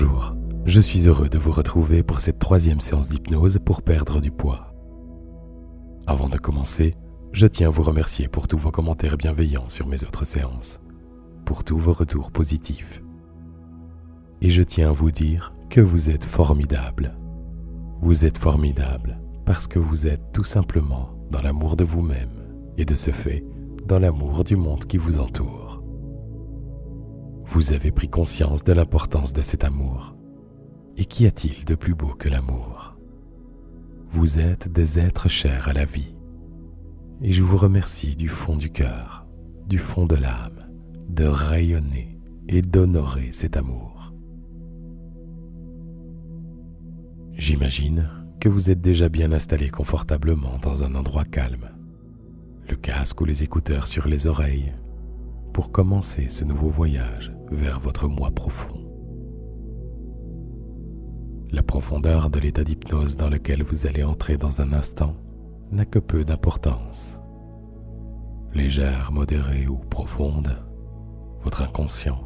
Bonjour, je suis heureux de vous retrouver pour cette 3e séance d'hypnose pour perdre du poids. Avant de commencer, je tiens à vous remercier pour tous vos commentaires bienveillants sur mes autres séances, pour tous vos retours positifs. Et je tiens à vous dire que vous êtes formidable. Vous êtes formidable parce que vous êtes tout simplement dans l'amour de vous-même et de ce fait, dans l'amour du monde qui vous entoure. Vous avez pris conscience de l'importance de cet amour. Et qu'y a-t-il de plus beau que l'amour? Vous êtes des êtres chers à la vie. Et je vous remercie du fond du cœur, du fond de l'âme, de rayonner et d'honorer cet amour. J'imagine que vous êtes déjà bien installé confortablement dans un endroit calme, le casque ou les écouteurs sur les oreilles, pour commencer ce nouveau voyage vers votre moi profond. La profondeur de l'état d'hypnose dans lequel vous allez entrer dans un instant n'a que peu d'importance. Légère, modérée ou profonde, votre inconscient,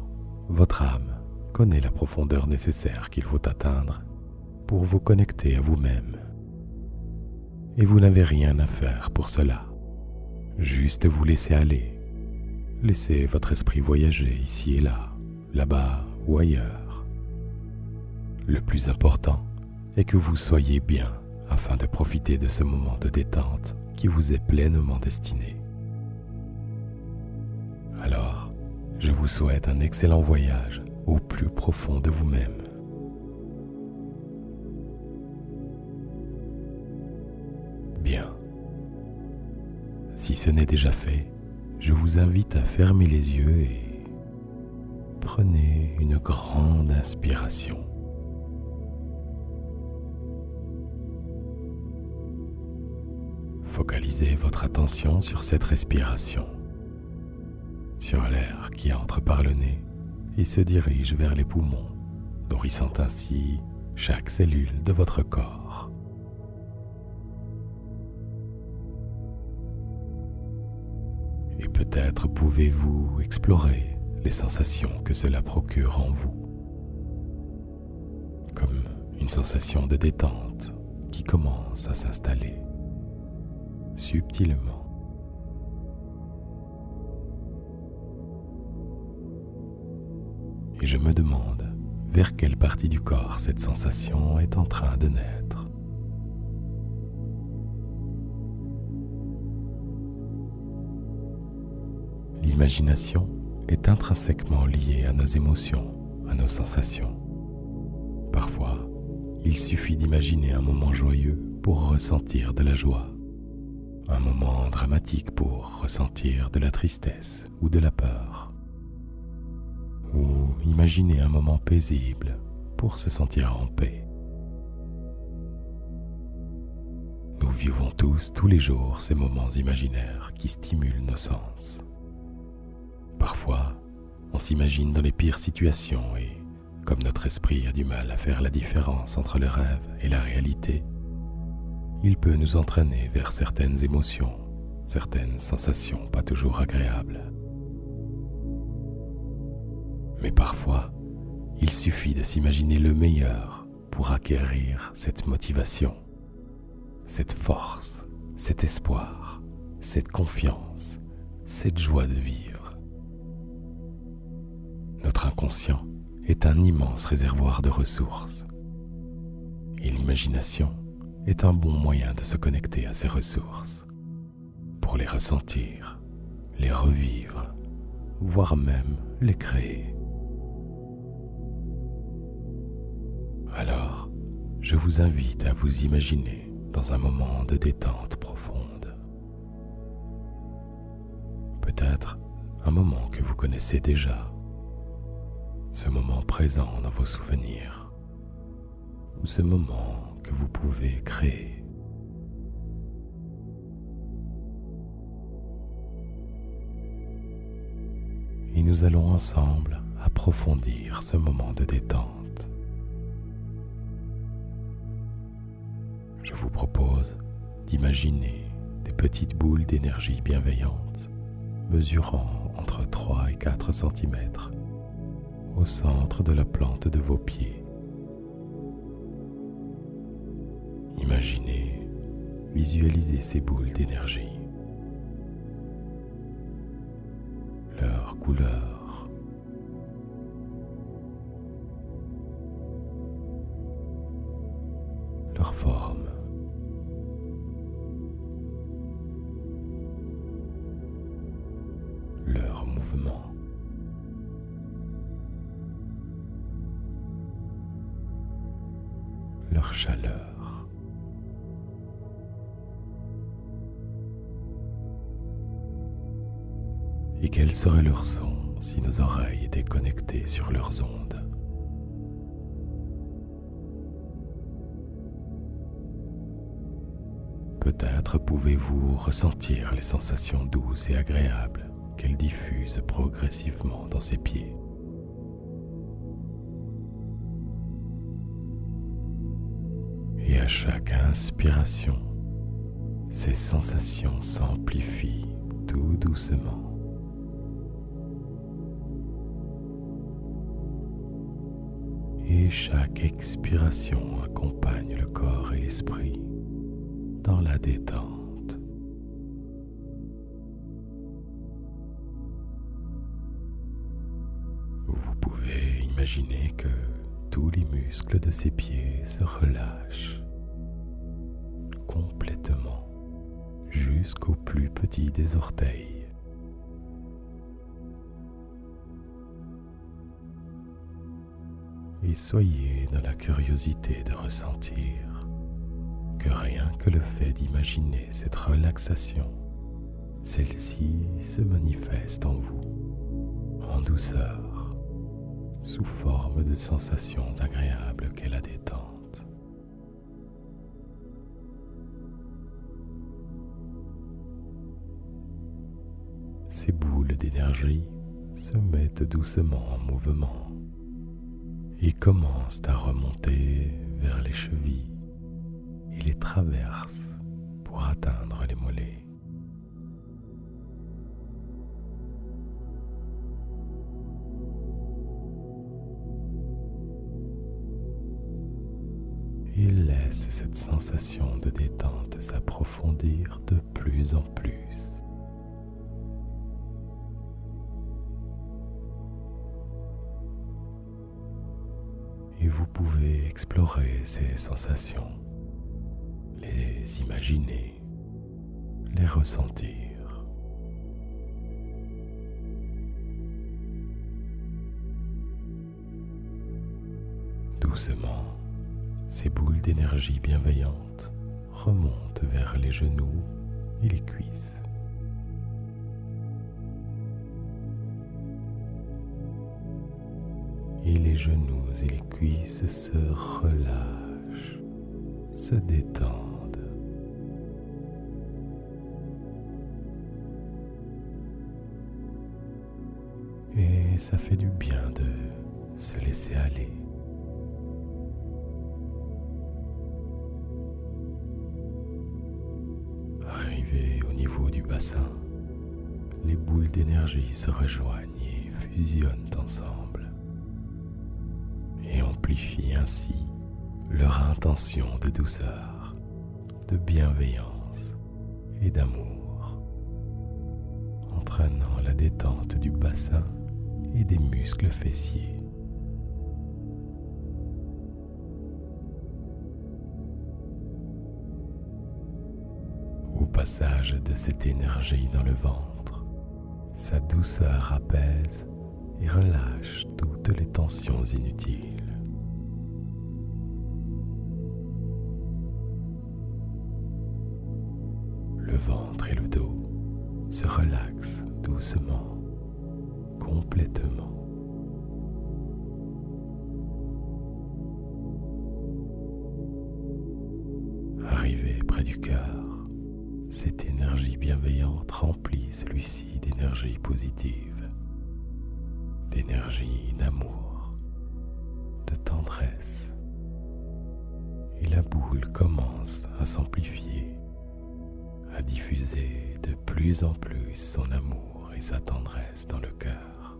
votre âme connaît la profondeur nécessaire qu'il faut atteindre pour vous connecter à vous-même. Et vous n'avez rien à faire pour cela. Juste vous laisser aller. Laissez votre esprit voyager ici et là, là-bas ou ailleurs. Le plus important est que vous soyez bien afin de profiter de ce moment de détente qui vous est pleinement destiné. Alors, je vous souhaite un excellent voyage au plus profond de vous-même. Bien. Si ce n'est déjà fait, je vous invite à fermer les yeux et prenez une grande inspiration. Focalisez votre attention sur cette respiration, sur l'air qui entre par le nez et se dirige vers les poumons, nourrissant ainsi chaque cellule de votre corps. Et peut-être pouvez-vous explorer les sensations que cela procure en vous, comme une sensation de détente qui commence à s'installer subtilement. Et je me demande vers quelle partie du corps cette sensation est en train de naître. L'imagination est intrinsèquement liée à nos émotions, à nos sensations. Parfois, il suffit d'imaginer un moment joyeux pour ressentir de la joie, un moment dramatique pour ressentir de la tristesse ou de la peur, ou imaginer un moment paisible pour se sentir en paix. Nous vivons tous les jours ces moments imaginaires qui stimulent nos sens. Parfois, on s'imagine dans les pires situations et, comme notre esprit a du mal à faire la différence entre le rêve et la réalité, il peut nous entraîner vers certaines émotions, certaines sensations pas toujours agréables. Mais parfois, il suffit de s'imaginer le meilleur pour acquérir cette motivation, cette force, cet espoir, cette confiance, cette joie de vivre. Notre inconscient est un immense réservoir de ressources. Et l'imagination est un bon moyen de se connecter à ces ressources, pour les ressentir, les revivre, voire même les créer. Alors, je vous invite à vous imaginer dans un moment de détente profonde. Peut-être un moment que vous connaissez déjà, ce moment présent dans vos souvenirs, ou ce moment que vous pouvez créer. Et nous allons ensemble approfondir ce moment de détente. Je vous propose d'imaginer des petites boules d'énergie bienveillante mesurant entre 3 et 4 cm au centre de la plante de vos pieds. Imaginez, visualisez ces boules d'énergie, leur couleur, leur forme, leur mouvement. Leur chaleur. Et quel serait leur son si nos oreilles étaient connectées sur leurs ondes? Peut-être pouvez-vous ressentir les sensations douces et agréables qu'elles diffusent progressivement dans ses pieds. Et à chaque inspiration, ces sensations s'amplifient tout doucement. Et chaque expiration accompagne le corps et l'esprit dans la détente. Vous pouvez imaginer que tous les muscles de ses pieds se relâchent complètement jusqu'au plus petit des orteils. Et soyez dans la curiosité de ressentir que rien que le fait d'imaginer cette relaxation, celle-ci se manifeste en vous, en douceur, sous forme de sensations agréables qu'est la détente. Ces boules d'énergie se mettent doucement en mouvement et commencent à remonter vers les chevilles et les traversent pour atteindre les mollets. Et laisse cette sensation de détente s'approfondir de plus en plus. Et vous pouvez explorer ces sensations, les imaginer, les ressentir. Doucement, ces boules d'énergie bienveillante remontent vers les genoux et les cuisses. Et les genoux et les cuisses se relâchent, se détendent. Et ça fait du bien de se laisser aller. Arrivé au niveau du bassin, les boules d'énergie se rejoignent et fusionnent ensemble et amplifient ainsi leur intention de douceur, de bienveillance et d'amour, entraînant la détente du bassin et des muscles fessiers. Au passage de cette énergie dans le ventre, sa douceur apaise et relâche toutes les tensions inutiles. Le ventre et le dos se relaxent doucement, complètement. Arrivé près du cœur, cette énergie bienveillante remplit celui-ci d'énergie positive, d'énergie d'amour, de tendresse. Et la boule commence à s'amplifier, à diffuser de plus en plus son amour et sa tendresse dans le cœur.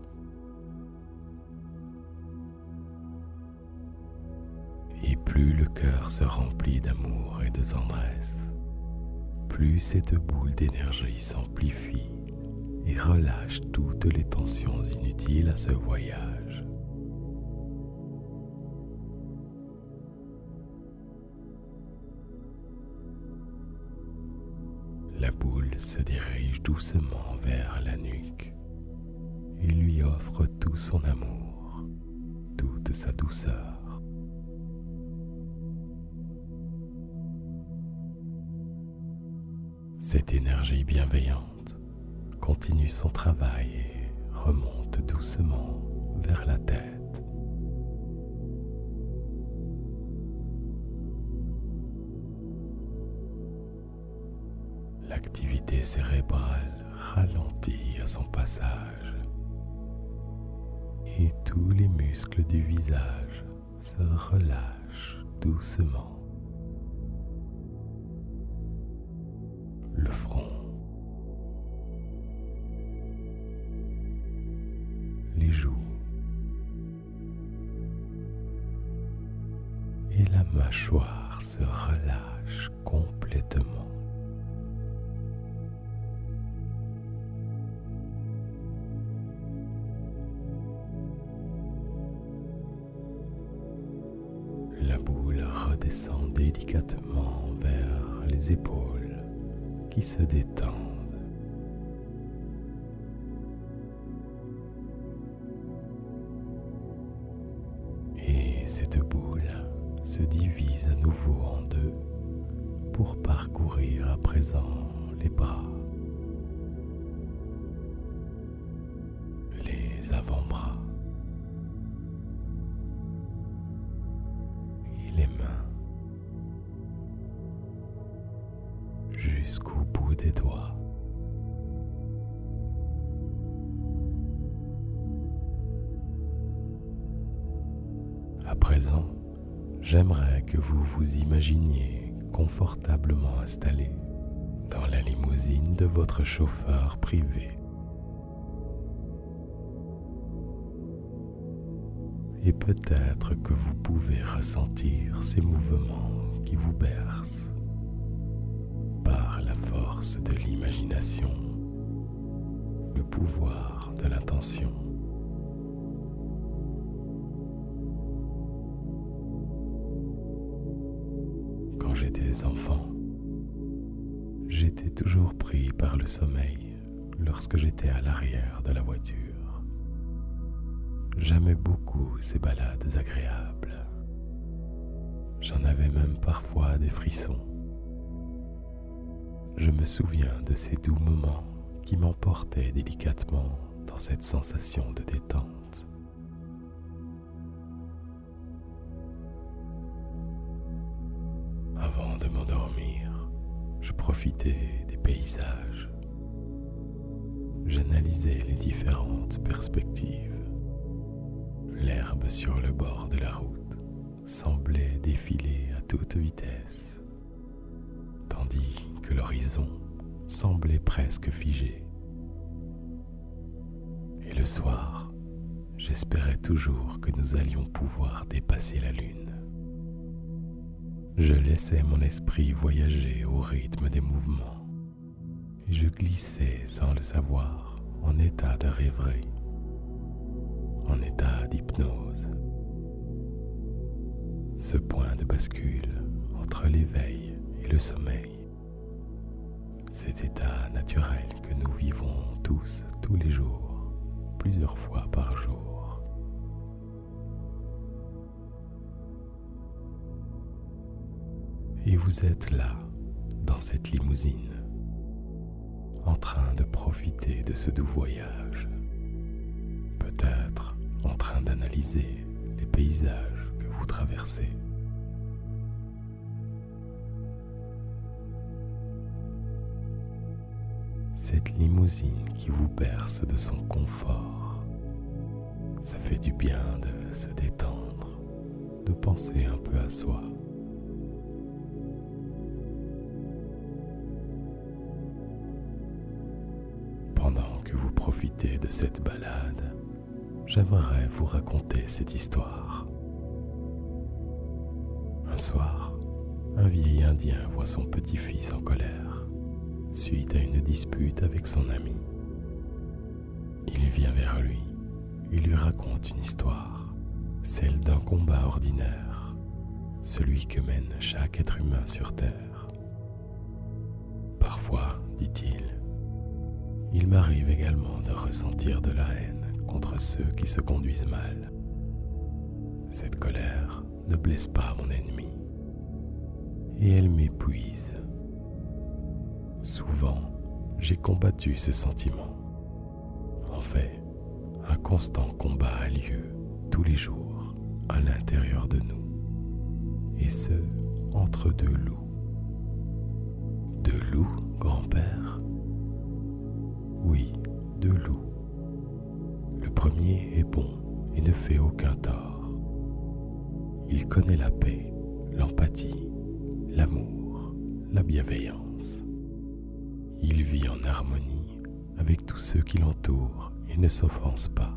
Et plus le cœur se remplit d'amour et de tendresse, plus cette boule d'énergie s'amplifie et relâche toutes les tensions inutiles à ce voyage. La boule se dirige doucement vers la nuque et lui offre tout son amour, toute sa douceur. Cette énergie bienveillante continue son travail et remonte doucement vers la tête. L'activité cérébrale ralentit à son passage et tous les muscles du visage se relâchent doucement. Le front, les joues et la mâchoire se relâchent complètement. La boule redescend délicatement vers les épaules qui se détendent. Et cette boule se divise à nouveau en deux pour parcourir à présent les bras, les avant-bras et les mains jusqu'au bout des doigts. À présent, j'aimerais que vous vous imaginiez confortablement installé dans la limousine de votre chauffeur privé. Et peut-être que vous pouvez ressentir ces mouvements qui vous bercent par la force de l'imagination, le pouvoir de l'intention. Quand j'étais enfant, j'étais toujours pris par le sommeil lorsque j'étais à l'arrière de la voiture. J'aimais beaucoup ces balades agréables. J'en avais même parfois des frissons. Je me souviens de ces doux moments qui m'emportaient délicatement dans cette sensation de détente. Avant de m'endormir, je profitais des paysages. J'analysais les différentes perspectives. L'herbe sur le bord de la route semblait défiler à toute vitesse, tandis que l'horizon semblait presque figé. Et le soir, j'espérais toujours que nous allions pouvoir dépasser la lune. Je laissais mon esprit voyager au rythme des mouvements, et je glissais sans le savoir en état de rêverie, en état d'hypnose. Ce point de bascule entre l'éveil et le sommeil, cet état naturel que nous vivons tous les jours, plusieurs fois par jour. Et vous êtes là, dans cette limousine, en train de profiter de ce doux voyage, peut-être en train d'analyser les paysages que vous traversez. Cette limousine qui vous berce de son confort, ça fait du bien de se détendre, de penser un peu à soi. Pendant que vous profitez de cette balade, j'aimerais vous raconter cette histoire. Un soir, un vieil Indien voit son petit-fils en colère, suite à une dispute avec son ami. Il vient vers lui et lui raconte une histoire, celle d'un combat ordinaire, celui que mène chaque être humain sur Terre. Parfois, dit-il, il m'arrive également de ressentir de la haine contre ceux qui se conduisent mal. Cette colère ne blesse pas mon ennemi, et elle m'épuise. Souvent, j'ai combattu ce sentiment. En fait, un constant combat a lieu tous les jours à l'intérieur de nous, et ce, entre deux loups. Deux loups, grand-père? Oui, deux loups. Le premier est bon et ne fait aucun tort. Il connaît la paix, l'empathie, l'amour, la bienveillance. Il vit en harmonie avec tous ceux qui l'entourent et ne s'offense pas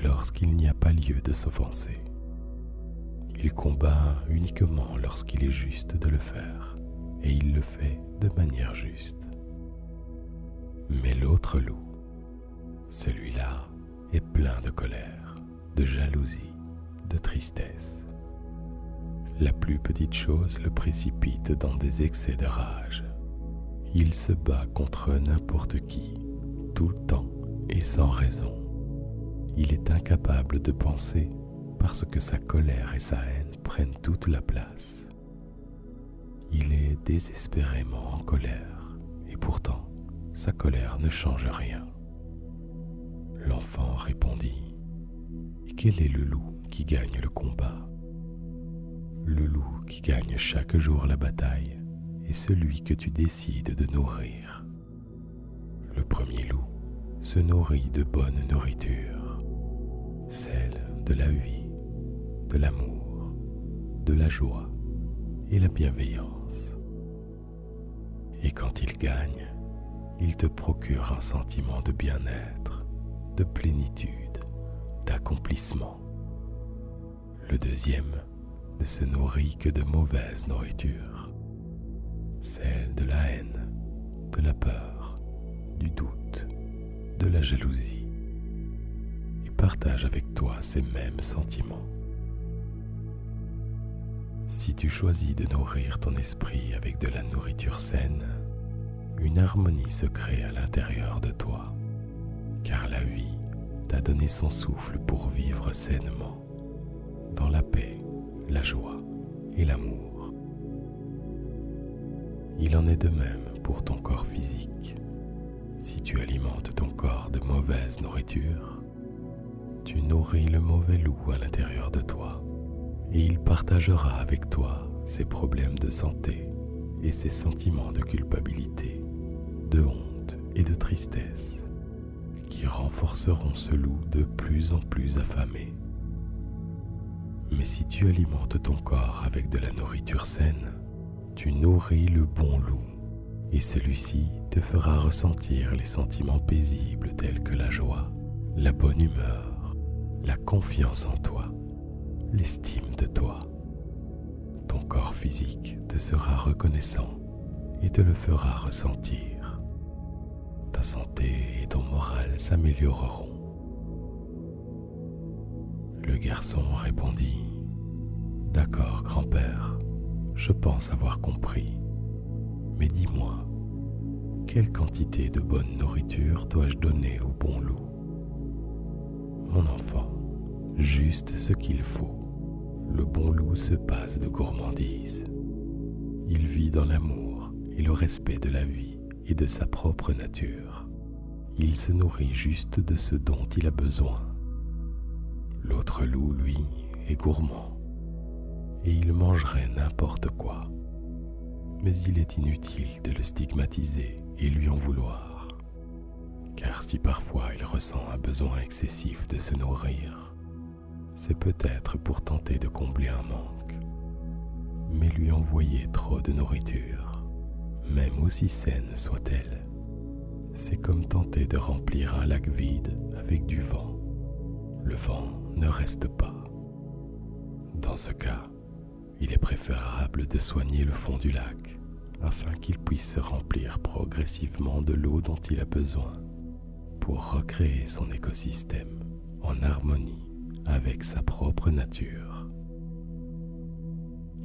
lorsqu'il n'y a pas lieu de s'offenser. Il combat uniquement lorsqu'il est juste de le faire, et il le fait de manière juste. Mais l'autre loup, celui-là, est plein de colère, de jalousie, de tristesse. La plus petite chose le précipite dans des excès de rage. Il se bat contre n'importe qui, tout le temps et sans raison. Il est incapable de penser parce que sa colère et sa haine prennent toute la place. Il est désespérément en colère et pourtant sa colère ne change rien. L'enfant répondit: « Et quel est le loup qui gagne le combat ? Le loup qui gagne chaque jour la bataille est celui que tu décides de nourrir. Le premier loup se nourrit de bonne nourriture, celle de la vie, de l'amour, de la joie et la bienveillance. Et quand il gagne, il te procure un sentiment de bien-être, de plénitude, d'accomplissement. Le deuxième ne se nourrit que de mauvaise nourriture, celle de la haine, de la peur, du doute, de la jalousie, et partage avec toi ces mêmes sentiments. Si tu choisis de nourrir ton esprit avec de la nourriture saine, une harmonie se crée à l'intérieur de toi, car la vie t'a donné son souffle pour vivre sainement, dans la paix, la joie et l'amour. Il en est de même pour ton corps physique. Si tu alimentes ton corps de mauvaise nourriture, tu nourris le mauvais loup à l'intérieur de toi, et il partagera avec toi ses problèmes de santé et ses sentiments de culpabilité, de honte et de tristesse, qui renforceront ce loup de plus en plus affamé. Mais si tu alimentes ton corps avec de la nourriture saine, tu nourris le bon loup, et celui-ci te fera ressentir les sentiments paisibles tels que la joie, la bonne humeur, la confiance en toi, l'estime de toi. Ton corps physique te sera reconnaissant et te le fera ressentir. Ta santé et ton moral s'amélioreront. Le garçon répondit: « D'accord, grand-père, je pense avoir compris. Mais dis-moi, quelle quantité de bonne nourriture dois-je donner au bon loup ? » « Mon enfant, juste ce qu'il faut. Le bon loup se passe de gourmandise. Il vit dans l'amour et le respect de la vie et de sa propre nature. Il se nourrit juste de ce dont il a besoin. L'autre loup, lui, est gourmand, et il mangerait n'importe quoi. Mais il est inutile de le stigmatiser et lui en vouloir, car si parfois il ressent un besoin excessif de se nourrir, c'est peut-être pour tenter de combler un manque. Mais lui envoyer trop de nourriture, même aussi saine soit-elle, c'est comme tenter de remplir un lac vide avec du vent. Le vent ne reste pas. Dans ce cas, il est préférable de soigner le fond du lac afin qu'il puisse se remplir progressivement de l'eau dont il a besoin pour recréer son écosystème en harmonie avec sa propre nature.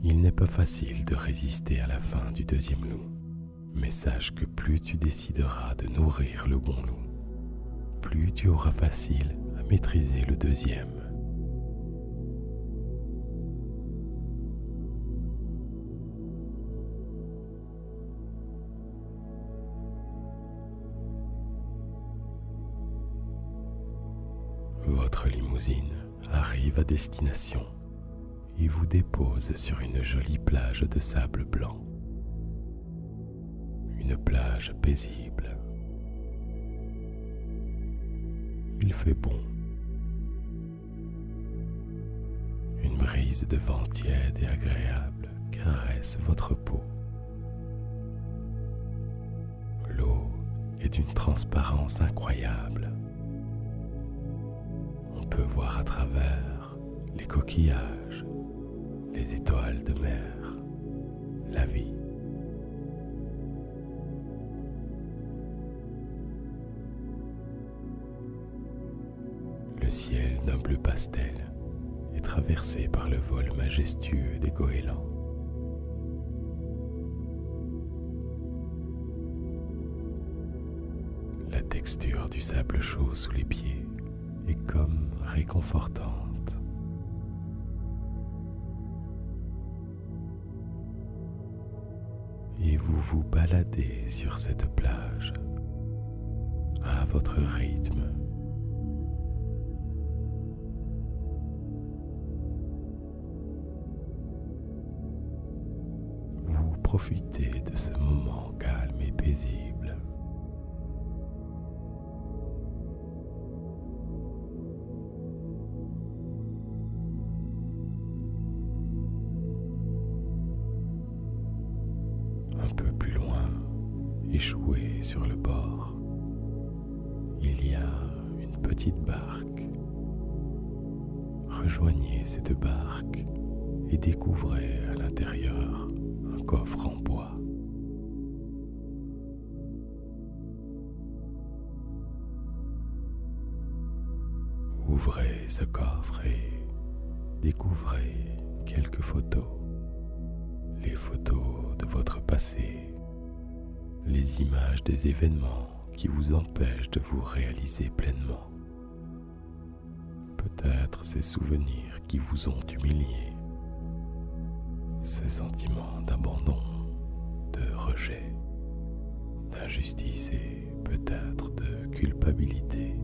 Il n'est pas facile de résister à la faim du deuxième loup, mais sache que plus tu décideras de nourrir le bon loup, plus tu auras facile à maîtriser le deuxième. Votre limousine arrive à destination et vous dépose sur une jolie plage de sable blanc. Une plage paisible. Il fait bon. Une brise de vent tiède et agréable caresse votre peau. L'eau est d'une transparence incroyable. On peut voir à travers les coquillages, les étoiles de mer, la vie. Le ciel d'un bleu pastel est traversé par le vol majestueux des goélands. La texture du sable chaud sous les pieds est comme réconfortante. Et vous vous baladez sur cette plage à votre rythme. Vous profitez de ce moment calme et paisible. Un peu plus loin, échoué sur le bord, il y a une petite barque. Rejoignez cette barque et découvrez à l'intérieur un coffre en bois. Ouvrez ce coffre et découvrez quelques photos. Les photos de votre passé, les images des événements qui vous empêchent de vous réaliser pleinement. Peut-être ces souvenirs qui vous ont humilié, ce sentiment d'abandon, de rejet, d'injustice et peut-être de culpabilité.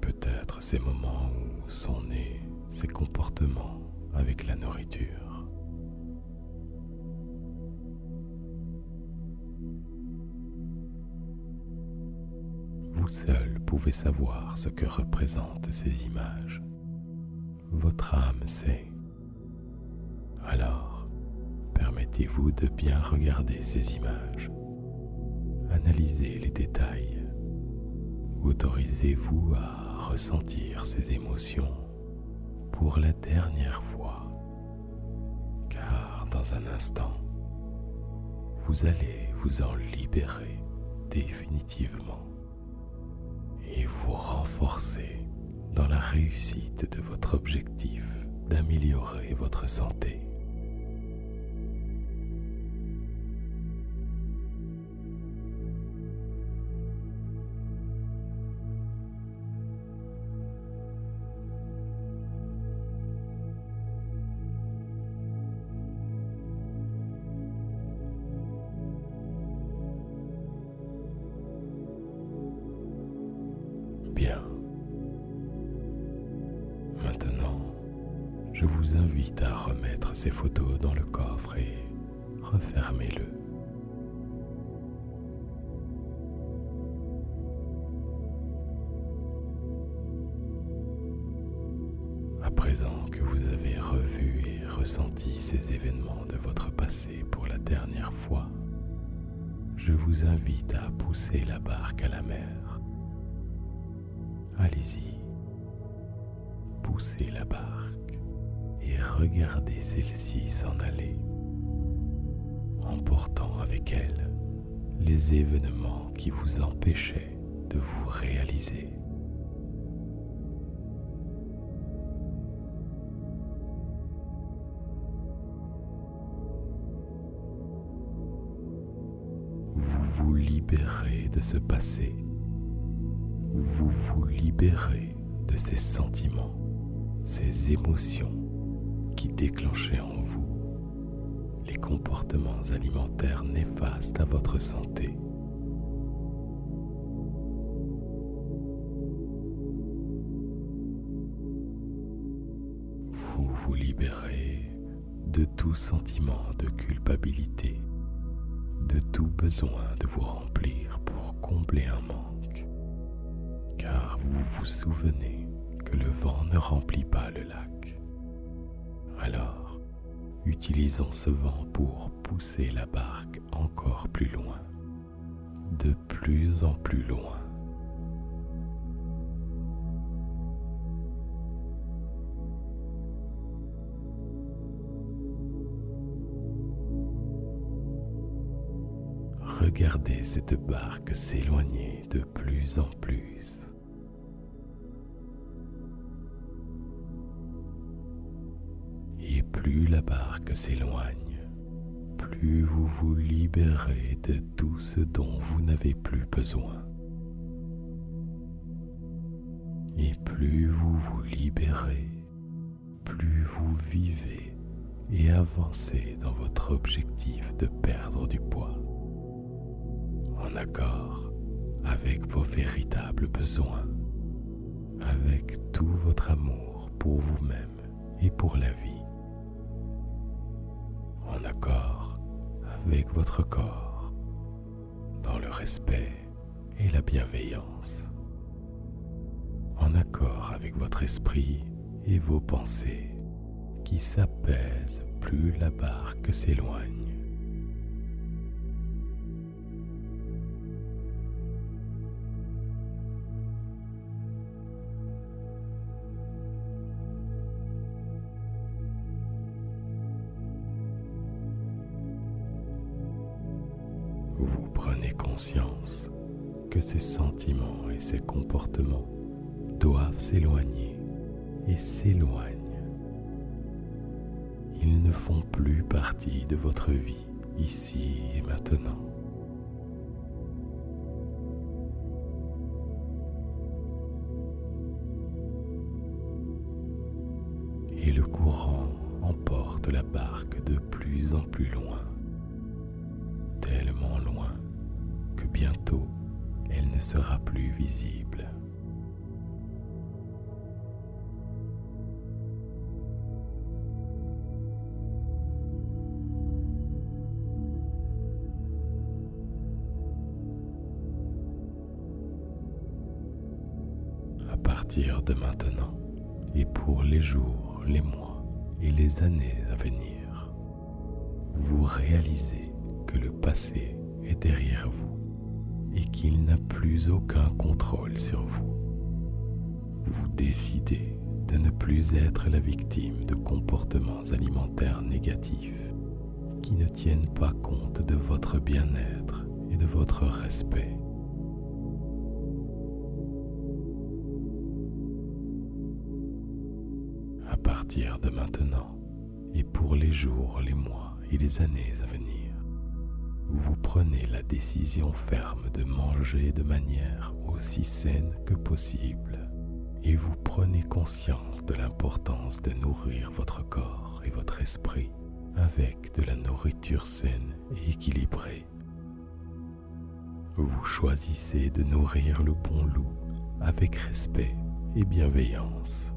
Peut-être ces moments où sont nés ces comportements avec la nourriture. Vous seul pouvez savoir ce que représentent ces images. Votre âme sait. Alors, permettez-vous de bien regarder ces images. Analysez les détails. Autorisez-vous à ressentir ces émotions pour la dernière fois, car dans un instant, vous allez vous en libérer définitivement et vous renforcer dans la réussite de votre objectif d'améliorer votre santé. Bien. Maintenant, je vous invite à remettre ces photos dans le coffre et refermez-le. À présent que vous avez revu et ressenti ces événements de votre passé pour la dernière fois, je vous invite à pousser la barque à la mer. allez-y, poussez la barque et regardez celle-ci s'en aller, emportant avec elle les événements qui vous empêchaient de vous réaliser. Vous vous libérez de ce passé. Vous vous libérez de ces sentiments, ces émotions qui déclenchaient en vous les comportements alimentaires néfastes à votre santé. Vous vous libérez de tout sentiment de culpabilité, de tout besoin de vous remplir pour combler un manque, car vous vous souvenez que le vent ne remplit pas le lac. Alors, utilisons ce vent pour pousser la barque encore plus loin, de plus en plus loin. Regardez cette barque s'éloigner de plus en plus. Et plus la barque s'éloigne, plus vous vous libérez de tout ce dont vous n'avez plus besoin. Et plus vous vous libérez, plus vous vivez et avancez dans votre objectif de perdre du poids, en accord avec vos véritables besoins, avec tout votre amour pour vous-même et pour la vie, en accord avec votre corps, dans le respect et la bienveillance, en accord avec votre esprit et vos pensées qui s'apaisent plus la barque s'éloigne. Vous prenez conscience que ces sentiments et ces comportements doivent s'éloigner et s'éloignent. Ils ne font plus partie de votre vie ici et maintenant. Et le courant emporte la barque de plus en plus loin, tellement loin que bientôt elle ne sera plus visible. À partir de maintenant et pour les jours, les mois et les années à venir, vous réalisez que le passé est derrière vous et qu'il n'a plus aucun contrôle sur vous. Vous décidez de ne plus être la victime de comportements alimentaires négatifs qui ne tiennent pas compte de votre bien-être et de votre respect. À partir de maintenant et pour les jours, les mois et les années à venir, vous prenez la décision ferme de manger de manière aussi saine que possible et vous prenez conscience de l'importance de nourrir votre corps et votre esprit avec de la nourriture saine et équilibrée. Vous choisissez de nourrir le bon loup avec respect et bienveillance.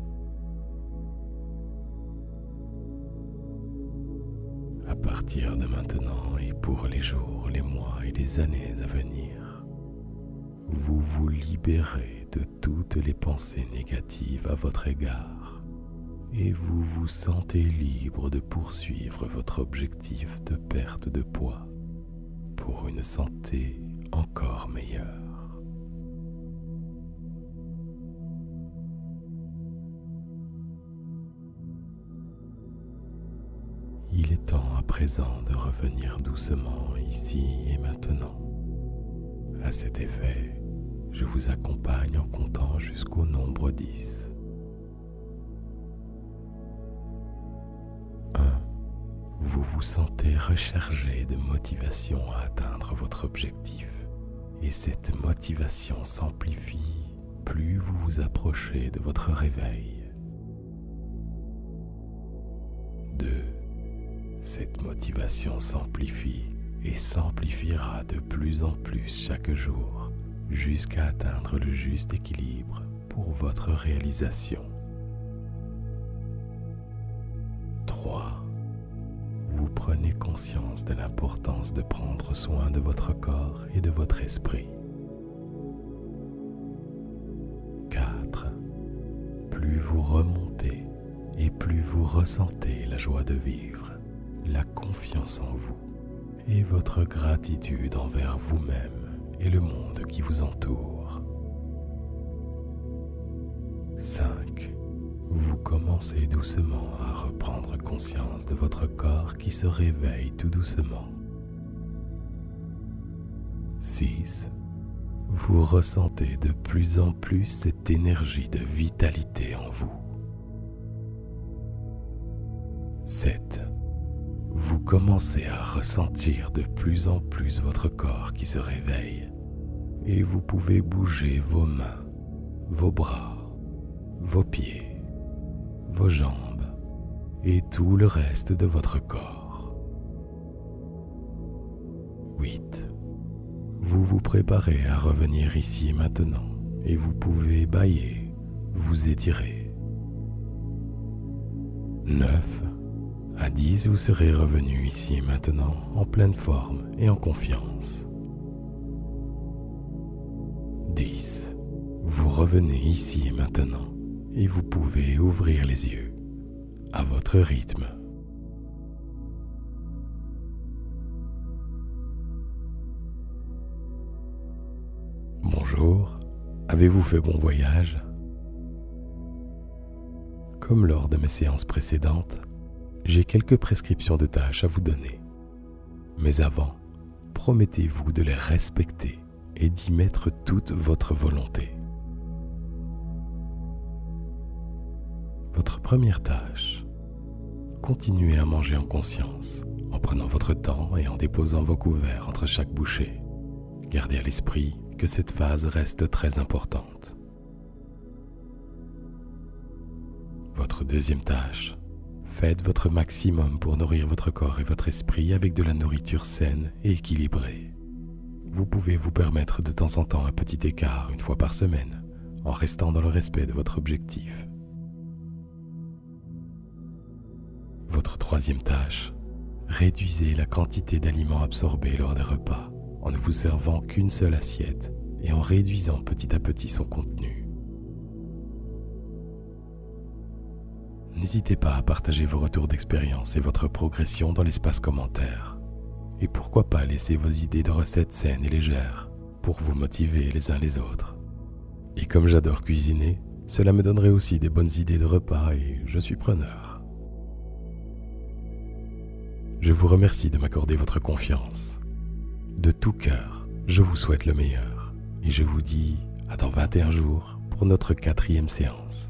À partir de maintenant et pour les jours, les mois et les années à venir, vous vous libérez de toutes les pensées négatives à votre égard et vous vous sentez libre de poursuivre votre objectif de perte de poids pour une santé encore meilleure. Il est temps à présent de revenir doucement ici et maintenant. À cet effet, je vous accompagne en comptant jusqu'au nombre 10. 1. Vous vous sentez rechargé de motivation à atteindre votre objectif. Et cette motivation s'amplifie plus vous vous approchez de votre réveil. 2. Cette motivation s'amplifie et s'amplifiera de plus en plus chaque jour jusqu'à atteindre le juste équilibre pour votre réalisation. 3. Vous prenez conscience de l'importance de prendre soin de votre corps et de votre esprit. 4. Plus vous remontez et plus vous ressentez la joie de vivre, la confiance en vous et votre gratitude envers vous-même et le monde qui vous entoure. 5. Vous commencez doucement à reprendre conscience de votre corps qui se réveille tout doucement. 6. Vous ressentez de plus en plus cette énergie de vitalité en vous. 7. Vous commencez à ressentir de plus en plus votre corps qui se réveille et vous pouvez bouger vos mains, vos bras, vos pieds, vos jambes et tout le reste de votre corps. 8. Vous vous préparez à revenir ici maintenant et vous pouvez bâiller, vous étirer. 9. À 10, vous serez revenu ici maintenant en pleine forme et en confiance. 10. Vous revenez ici et maintenant et vous pouvez ouvrir les yeux à votre rythme. Bonjour, avez-vous fait bon voyage? Comme lors de mes séances précédentes, j'ai quelques prescriptions de tâches à vous donner. Mais avant, promettez-vous de les respecter et d'y mettre toute votre volonté. Votre première tâche, continuez à manger en conscience, en prenant votre temps et en déposant vos couverts entre chaque bouchée. Gardez à l'esprit que cette phase reste très importante. Votre deuxième tâche, faites votre maximum pour nourrir votre corps et votre esprit avec de la nourriture saine et équilibrée. Vous pouvez vous permettre de temps en temps un petit écart une fois par semaine, en restant dans le respect de votre objectif. Votre troisième tâche, réduisez la quantité d'aliments absorbés lors des repas, en ne vous servant qu'une seule assiette et en réduisant petit à petit son contenu. N'hésitez pas à partager vos retours d'expérience et votre progression dans l'espace commentaire. Et pourquoi pas laisser vos idées de recettes saines et légères pour vous motiver les uns les autres. Et comme j'adore cuisiner, cela me donnerait aussi des bonnes idées de repas et je suis preneur. Je vous remercie de m'accorder votre confiance. De tout cœur, je vous souhaite le meilleur et je vous dis à dans 21 jours pour notre 4e séance.